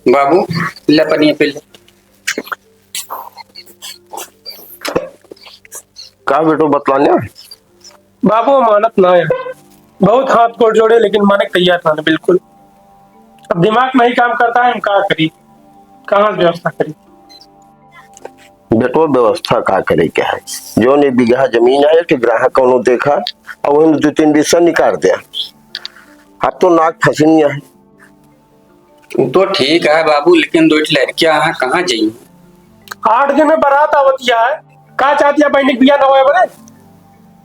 बाबू ले पनिया पे ले। का बेटो बतलाने बाबू मानत ना है। बहुत हाथ गोड़ जोड़े लेकिन माने तैयार ना बिल्कुल। अब दिमाग नहीं काम करता है, हम क्या करी, कहाँ से व्यवस्था करी। बेटो व्यवस्था का करे क्या है, जो ने बीघा जमीन है कि ग्राहक कौनो देखा और वही 2-3 बीसा निकाल दिया। अब तो नाक फंसी है। तो ठीक है बाबू, लेकिन दो लड़कियां हैं, कहाँ जाइए। 8 दिन में बारात आवतिया है, का चाहती है बहनी बिया ना होए बने।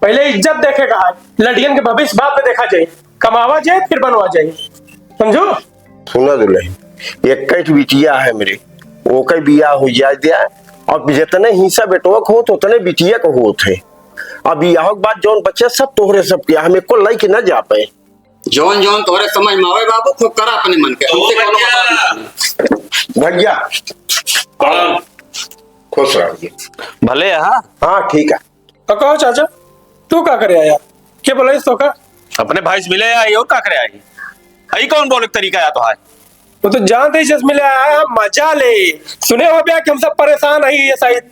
पहले इज्जत देखेगा, लड़कियन के भविष्य बाद में देखा जाए, कमावा जाए फिर बनवा जाए, समझो। सुना दुल्हन, एक बिटिया है मेरे, वो कई बिया हो जाए दिया और जितने हिस्सा बेटवा को होत उतने बिटिया को होत है। अब यह बात जौन बच्चे सब तोहरे सब किया, हमें को लई के न जा पाए। जौन जौन तोहरे समझ में आवे बाबू, खूब करा अपने मन के। हमसे कोनो बात नहीं। भैया खुश रहिए। भले हाँ ठीक है। तो कहो चाचा, तू क्या करे आया, क्या बोला इस तो का। अपने भाई से मिले आई और का करे आई। हई कौन बोले तरीका या तो है। वो तो जानते ही मिले आया है, मजा ले। सुने हो गया कि हम सब परेशान है ये शायद।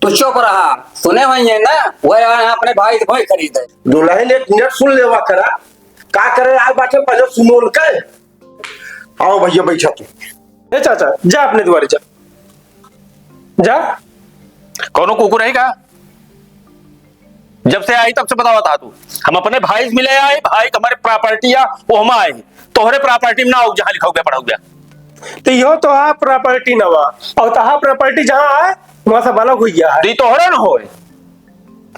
तू चुप रहा, सुने हुए हैं ना, वो आए हैं अपने भाई से भाई खरीदे। दुल्हन एक मिनट सुन लेवा करा, का करे आज बाटे पहले सुनो के। आओ भैया बैठा तू। ए चाचा जा अपने द्वारे जा, जा। कौनो कुकुर है का। जब से आई तब से बतावा था तू। हम अपने भाई से मिले आए, भाई हमारे प्रॉपर्टी या वो हम आए तोहरे प्रॉपर्टी में ना हो जहां लिखा हो गया पढ़ा हो गया। तो यो तो हा प्रॉपर्टी नवा और तहा प्रॉपर्टी जहाँ है वहां से बालक हुई है। दी तोहरे न होए।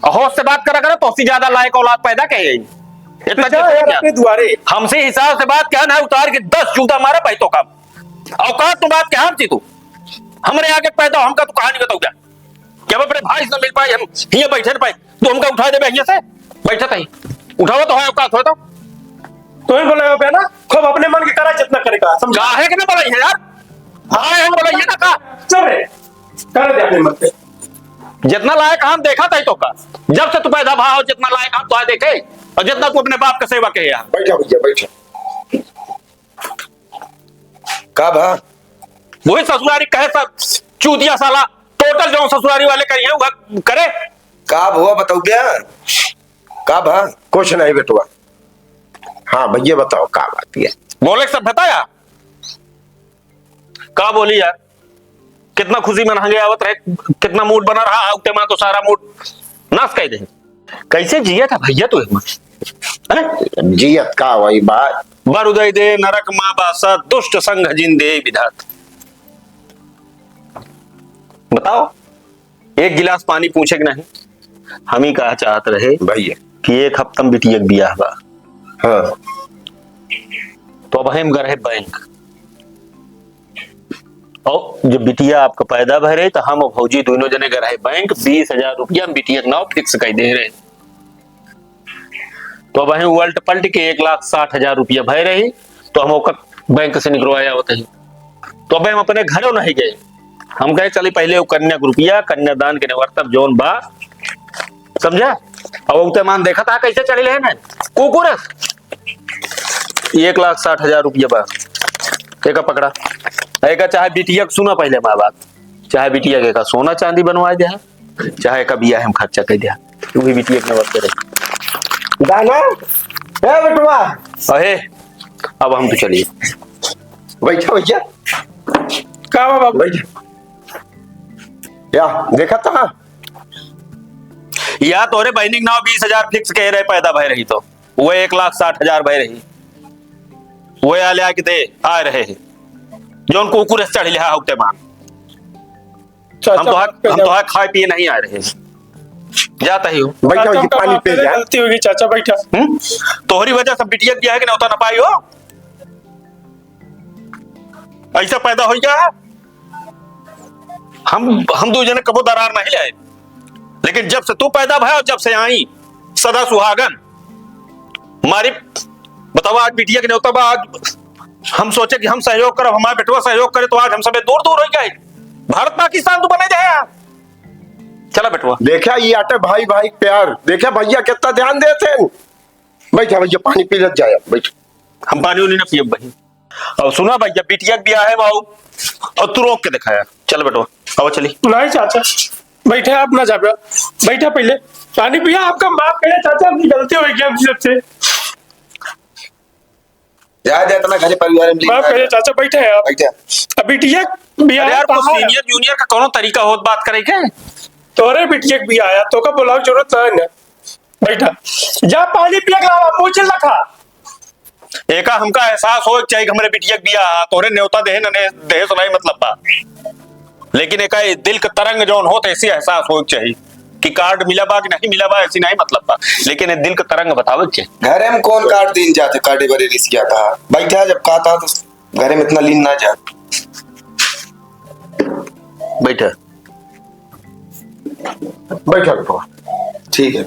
होश से बात करा करो, तो ज्यादा लायक औलाद पैदा कहे इतना जा यार अपने द्वारे। हमसे हिसाब से बात क्या ना उतार के 10 जूता मारा भाई तो कम औकात तो बात क्या हम थी तू हमरे आगे पैदा हमका तू कहानी बताऊ क्या। क्या अपने भाई से मिल पाए, हम ये बैठे न पाए तो हमका उठा दे भैया से बैठा था उठावा तो है औकात हो तो ही बोले हो ना, खूब अपने मन के करा जितना करेगा, समझा है कि ना बोला यार। हाँ हम बोला ना का चल रे कर दे अपने मन पे। जितना लायक हम देखा था तो का, जब से तू पैदा भाव जितना लायक हम तो देखे और जितना तू अपने बाप का सेवा कहे यहाँ। बैठा भैया बैठा। का भा वही ससुरारी कहे सब चूतिया साला टोटल जो ससुरारी वाले करिए वो करे। का हुआ बताओ क्या। का भा कुछ नहीं बेटुआ। हाँ भैया बताओ का बात है। बोले सब बताया का बोली यार। कितना खुशी मनाएंगे आवत रहे, कितना मूड बना रहा उठते मां तो सारा मूड नाश कर दे। कैसे जिया था भैया तू जियत का वही बात। बर उदय दे नरक माँ बासा दुष्ट संग जिन दे विधात। बताओ एक गिलास पानी पूछे कि नहीं। हम ही कहा चाहत रहे भैया कि एक हफ्ता बिटिया बियाह बा। हाँ तो अब हम गए बैंक और जब बिटिया आपका पैदा भर रहे तो हम भौजी दोनों जने गए बैंक 20,000 रुपया बिटिया नाव फिक्स कर दे रहे। तो अब हम उल्ट पलट के 1,60,000 रुपया भर रही तो हम बैंक से निकलवाया होते ही। तो अब हम अपने घरों नहीं गए, हम कहे चले पहले वो कन्या रुपया कन्यादान के निवर्तक जोन बा समझा। अब उगते मान देखा था कैसे चले रहे ना कुकुर 1,60,000 रुपया बा एक पकड़ा एक चाहे बिटिया सुना पहले माँ बाप चाहे बिटिया के का सोना चांदी बनवा दिया चाहे का बिया हम खर्चा कर दिया वही बिटिया के नवर्त करे दाना ए बेटुआ। अहे अब हम तो चलिए बैठा भैया। का बाबा बैठा या देखा था या तोरे बहनिक नाव 20,000 फिक्स कह रहे पैदा भय रही तो वो 1,60,000 भय रही वो आले आके दे आ रहे हैं जोन कुकुर चढ़ लिया होते मान। हम तो खाए पिए नहीं आ रहे जाता ही हो। बैठा भैया पानी पे जा। गलती होगी चाचा बैठा। तोहरी वजह से बिटिया दिया है कि ना पाई हो ऐसा पैदा हो गया। हम दो जने कबो दरार नहीं लाए लेकिन जब से तू पैदा भाई और जब से आई सदा सुहागन हमारी बताओ। आज बिटिया के न्योता आज हम सोचे कि हम सहयोग करो हमारे बेटवा सहयोग करे तो आज हम सब दूर दूर हो गए। भारत पाकिस्तान तो बने जाए चला बेटवा। देखा ये आटे भाई भाई प्यार देखा भैया कितना ध्यान देते हैं। बैठा भैया पानी पी लग जाए बैठ। हम पानी उनी ना पिए भाई अब सुना भैया बिटिया के ब्याह है बाबू, और तू रोक के दिखाया। चल बेटो अब चली। नहीं चाचा, बैठे आप ना जा बैठा पहले। पानी पिया, आपका माफ करिए चाचा, अपनी गलती हो गई हमसे सबसे। जा जा अपना घर परिवार में माफ करिए चाचा, बैठे हैं आप। बैठे। अब बिटिया बिया अरे यार सीनियर जूनियर का कोनो तरीका होत बात करे के? तोरे बिटिया के बिया आया तो का बुलाओ जरूरत नहीं ना। बैठा जा, पानी पिया के लावा, मुंह चल रखा। एका हमका एहसास हो चाहिए कि हमारे बिटिया के बिया तोरे न्योता देहे न देहे सुनाई मतलब बा, लेकिन एका दिल का तरंग जौन होत ऐसी एहसास हो चाहिए कि कार्ड मिला बा कि नहीं मिला बा, ऐसी नहीं मतलब बा, लेकिन ये दिल का तरंग बतावे चाहिए। घरे में कौन कार्ड दिन जाते, कार्डे बरे रिस क्या कहा बैठा, जब कहा था तो घरे में इतना लीन ना जा। बैठा बैठा बेटवा। ठीक है।